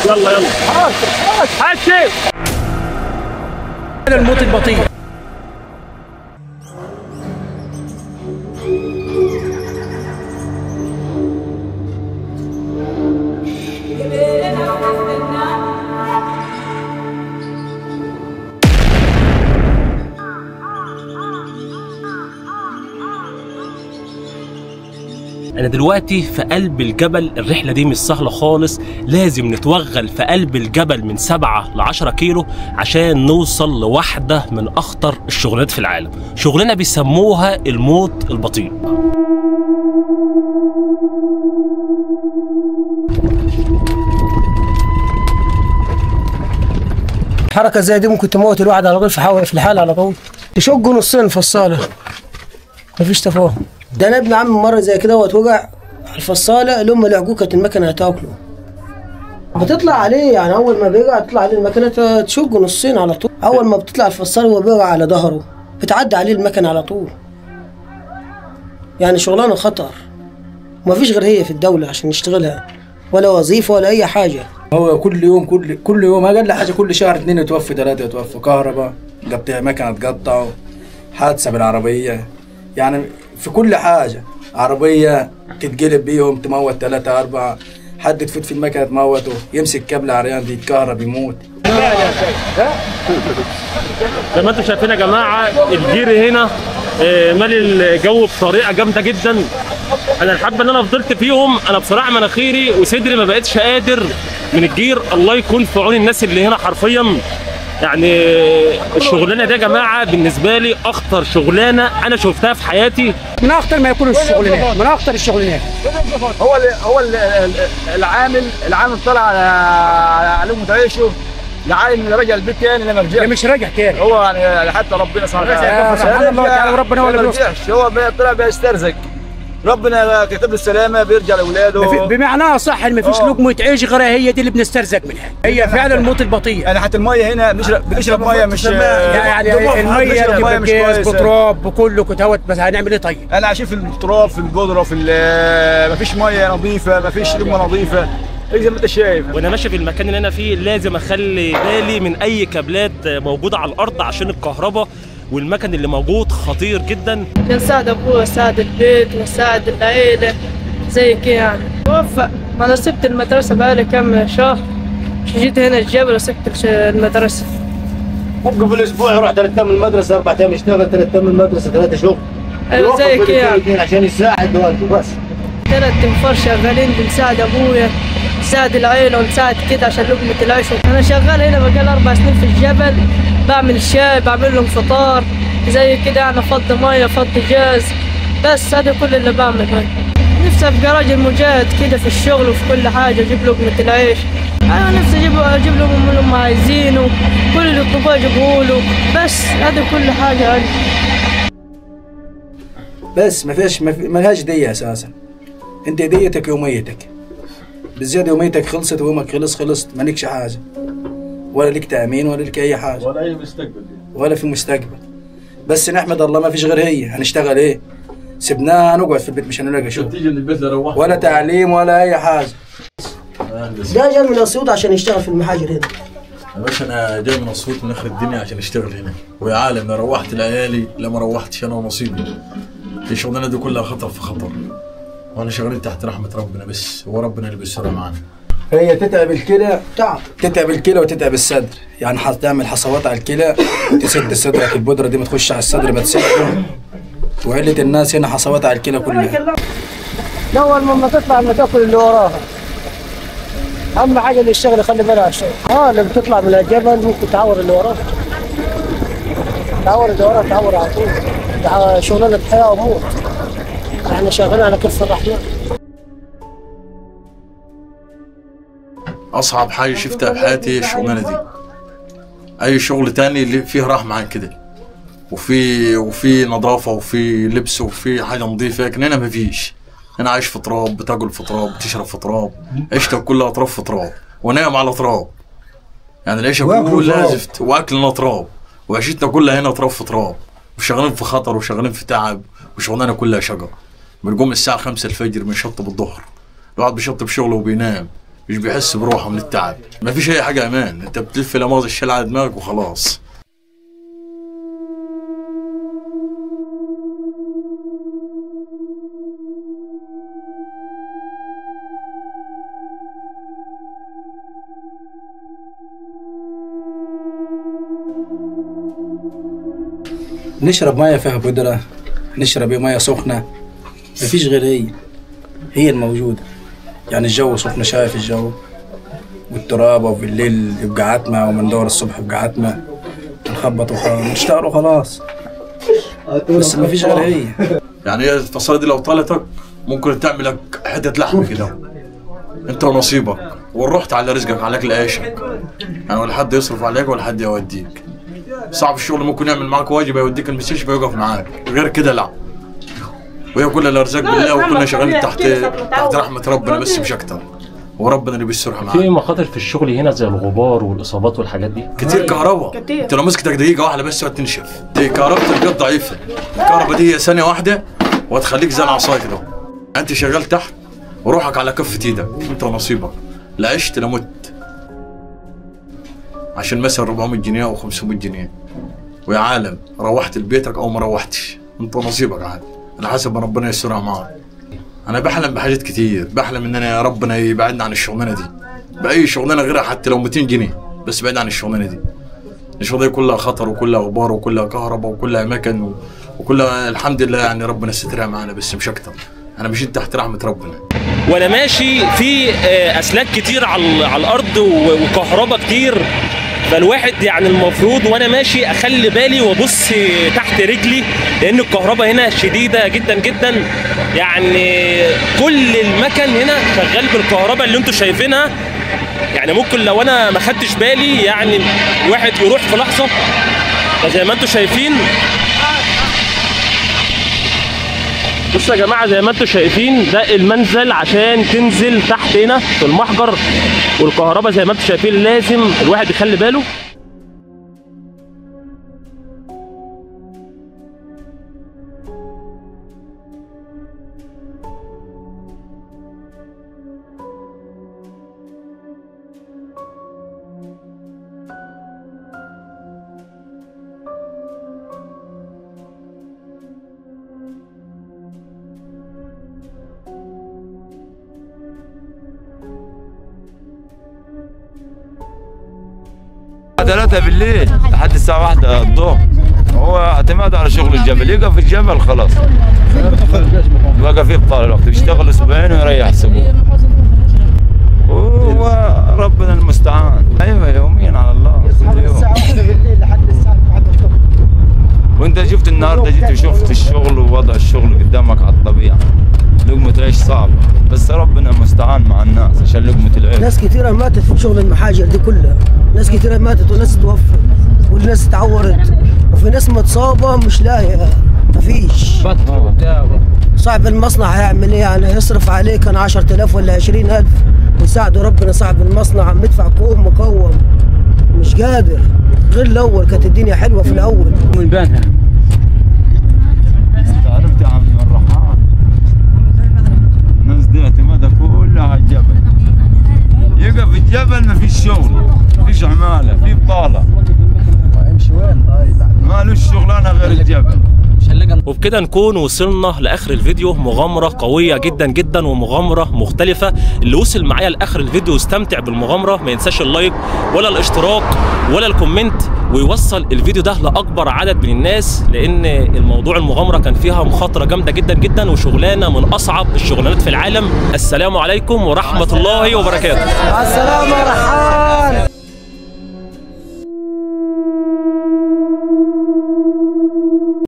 يلا يلا حاسب الموت البطيء. أنا دلوقتي في قلب الجبل. الرحلة دي مش سهلة خالص، لازم نتوغل في قلب الجبل من 7 ل 10 كيلو عشان نوصل لواحدة من أخطر الشغلانات في العالم. شغلانة بيسموها الموت البطيء. حركة زي دي ممكن تموت الواحد على طول في الحال على طول، تشقوا نصين فصالة، مفيش تفاهم. ده انا ابن عمي مره زي كده واتوجع الفصاله، لما لعقوه كانت المكنه هتاكله. بتطلع عليه يعني اول ما بيقع تطلع عليه المكنه تشقه نصين على طول. اول ما بتطلع الفصاله وهو بيقع على ظهره بتعدي عليه المكنه على طول. يعني شغلانه خطر، ومفيش غير هي في الدوله عشان نشتغلها، ولا وظيفه ولا اي حاجه. هو كل يوم اقل حاجه كل شهر 2 يتوفى 3 يتوفى، كهرباء قطع مكنه تقطع، حادثه بالعربيه، يعني في كل حاجه. عربيه تتقلب بيهم تموت 3 4، حد تفوت في المكنه تموته، يمسك كابل عريان يتكهرب يموت. زي ما انتم شايفين يا جماعه الجير هنا مالي الجو بطريقه جامده جدا. انا الحبه اللي انا فضلت فيهم انا بصراحه مناخيري وصدري ما بقتش قادر من الجير. الله يكون في عون الناس اللي هنا حرفيا. يعني الشغلانه دي يا جماعه بالنسبه لي اخطر شغلانه انا شفتها في حياتي. من اخطر ما يكون الشغلانات، من اخطر الشغلانات. هو العامل طلع على لقمة عيشه، لعاين رجع البيت تاني لما رجع. مش راجع تاني، هو يعني حتى ربنا سبحانه وتعالى سبحان الله تعالى وربنا هو اللي بيرجعش، هو طلع بيسترزق، ربنا كتب له السلامه بيرجع لاولاده. بمعناها صح ان مفيش لقمه عيش غير هي دي اللي بنسترزق منها. هي فعلا الموت البطيء. يعني حتى الميه هنا بنشرب ميه مش يعني الميه بكيس بتراب بكله كتوت، بس هنعمل ايه طيب؟ انا عايشين في التراب في القدره في مفيش ميه نظيفه، مفيش لقمه نظيفه زي ما انت شايف. وانا ماشي في المكان اللي انا فيه لازم اخلي بالي من اي كابلات موجوده على الارض عشان الكهرباء، والمكان اللي موجود خطير جدا. نساعد ابوه وساعد البيت وساعد العيله زي كده يعني. توفق. ما انا سبت المدرسه بقالي كم شهر، جيت هنا الجبل وسبت المدرسه. ممكن في الاسبوع يروح 3 ايام المدرسه، 4 ايام يشتغل، 3 ايام المدرسه، 3 شغل. ايوه زي كده يعني. عشان يساعد والده بس. 3 انفار شغالين بنساعد ابويا، نساعد العيله ونساعد كده عشان لقمه العيش. انا شغال هنا بقالي 4 سنين في الجبل، بعمل شاي، بعمل لهم فطار زي كده يعني، فضي ميه فضي جاز، بس هذا كل اللي بعمله. نفسي ابقى راجل مجاهد كده في الشغل وفي كل حاجه، اجيب لقمه العيش. انا نفسي اجيب لهم اللي هم عايزينه، كل اللي يطلبوه اجيبه له، بس هذا كل حاجه يعني. بس ما لهاش دية اساسا. انت ديتك يوميتك، بالزياده يوميتك خلصت ويومك خلصت، مالكش حاجه، ولا لك تامين ولا لك اي حاجه، ولا اي مستقبل، ولا في مستقبل. بس نحمد الله ما فيش غير هي. هنشتغل ايه؟ سبناها نقعد في البيت مش هنلاقي شغل، تيجي من البيت لروح ولا تعليم ولا اي حاجه. ده جاي من اسيوط عشان يشتغل في المحاجر هنا. يا باشا انا جاي من اسيوط من اخر الدنيا عشان اشتغل هنا، ويا عالم لا روحت لعيالي لا ما روحتش انا ونصيبي. الشغلانه دي كلها خطر في خطر، وانا شغالين تحت رحمه ربنا بس، هو ربنا اللي بيسرها معانا. هي تتعب الكلى، تتعب الكلى وتتعب الصدر، يعني هتعمل حصوات على الكلى تسد صدرك، البودره دي ما تخش على الصدر ما تسده، وعله الناس هنا حصوات على الكلى كلها. اول ما تطلع ما تاكل اللي وراها، اهم حاجه اللي يشتغل يخلي باله على الشغل. لما بتطلع من الجبل ممكن تعور اللي وراها، تعور على طول. شغلانه حياه وموت، احنا شغالين على كف الرحمن. اصعب حاجه شفتها بحياتي هي الشغلانه دي. اي شغل تاني اللي فيه رحمه عن كده، وفي نظافه وفي لبس وفي حاجه نظيفه، لكن هنا مفيش. انا عايش في تراب، بتاكل في تراب، بتشرب في تراب، عيشتك كلها تراب في تراب، ونام على تراب. يعني العيشه كلها زفت، واكلنا تراب، وعيشتنا كلها هنا تراب في تراب، وشغالين في خطر وشغالين في تعب، وشغلانه كلها شقر. بنقوم الساعه 5 الفجر بنشطب الظهر، الواحد بيشطب شغله وبينام، مش بيحس بروحه من التعب. مفيش اي حاجه امان، انت بتلف لماظ الشال على دماغك وخلاص. نشرب ميه فيها بودره، نشرب ميه سخنه، مفيش غير هي الموجوده. يعني الجو سخن، شايف الجو والترابه، وبالليل يبقى عتمه، ومن دور الصبح يبقى عتمه، نخبط ونشتغل وخلاص. بس مفيش غير هي. يعني هي الفصاله دي لو طالتك ممكن تعمل لك حته لحمه كده انت ونصيبك، ورحت على رزقك على اكل عيشك. يعني ولا حد يصرف عليك ولا حد يوديك. صعب الشغل ممكن يعمل معاك واجب يوديك المستشفى يوقف معاك، غير كده لا. وهي كلها الارزاق بالله، وكلنا شغالين تحت رحمه ربنا بس مش اكتر، وربنا اللي بيسترها معانا. في مخاطر في الشغل هنا زي الغبار والاصابات والحاجات دي كتير. كهرباء انت لو مسكتك دقيقه واحده بس هتنشف. دي كهرباء الجد ضعيفه. الكهرباء دي هي ثانيه واحده وهتخليك زي العصايه كده. انت شغال تحت وروحك على كفه ايدك انت ونصيبك، لا عشت لا مت. عشان مثلا 400 جنيه او 500 جنيه، ويا عالم روحت لبيتك او ما روحتش انت ونصيبك عادي، على حسب ما ربنا يسترها معاك. انا بحلم بحاجات كتير، بحلم ان انا يا ربنا يبعدنا عن الشغلانه دي باي شغلانه غيرها، حتى لو 200 جنيه بس بعيد عن الشغلانه دي. الشغلانه دي كلها خطر وكلها غبار وكلها كهرباء وكلها مكن وكلها الحمد لله يعني ربنا سترها معانا بس مش اكتر. انا مشيت تحت رحمه ربنا. وانا ماشي في اسلاك كتير على الارض وكهرباء كتير، فالواحد يعني المفروض وانا ماشي اخلي بالي وابص تحت رجلي، لان الكهرباء هنا شديده جدا جدا. يعني كل المكن هنا شغال بالكهرباء اللي انتم شايفينها. يعني ممكن لو انا ما خدتش بالي يعني الواحد يروح في لحظه. فزي ما انتم شايفين، بصوا يا جماعه زي ما انتم شايفين ده المنزل عشان تنزل تحت هنا في المحجر، والكهرباء زي ما انتم شايفين لازم الواحد يخلي باله. ثلاثة بالليل لحد الساعة 1 الظهر. هو اعتماد على شغل الجبل، يقف الجبل خلاص بقى فيه بطال الوقت، بيشتغل اسبوعين ويريح اسبوع. هو ربنا المستعان. ايوه يوميا على الله كل يوم. وانت شفت النهارده جيت وشفت الشغل ووضع الشغل قدامك على الطبيعة. لقمة عيش صعبة بس ربنا المستعان مع الناس عشان لقمة العيش. ناس كثيرة ماتت في شغل المحاجر دي كلها، ناس كثيرة ماتت وناس توفت والناس تعورت، وفي ناس متصابة مش لاقية، مفيش. صاحب المصنع هيعمل ايه؟ يعني يصرف عليه كان 10,000 ولا 20,000 ويساعده ربنا. صاحب المصنع عم يدفع كوم مقوم مش قادر. غير الاول كانت الدنيا حلوة في الاول. من بينها عرفت يا عم الرحمن، الناس دي اعتمادها كلها على الجبل. يقف الجبل ما فيش شغل، ما فيش عماله، في بطاله. يمشي وين طيب؟ ما له شغلانه غير الجبل. وبكده نكون وصلنا لاخر الفيديو. مغامره قويه جدا جدا ومغامره مختلفه. اللي وصل معايا لاخر الفيديو واستمتع بالمغامره ما ينساش اللايك ولا الاشتراك ولا الكومنت، ويوصل الفيديو ده لاكبر عدد من الناس، لان الموضوع المغامره كان فيها مخاطره جامده جدا جدا وشغلانه من اصعب الشغلانات في العالم. السلام عليكم ورحمه الله وبركاته. مع السلامة.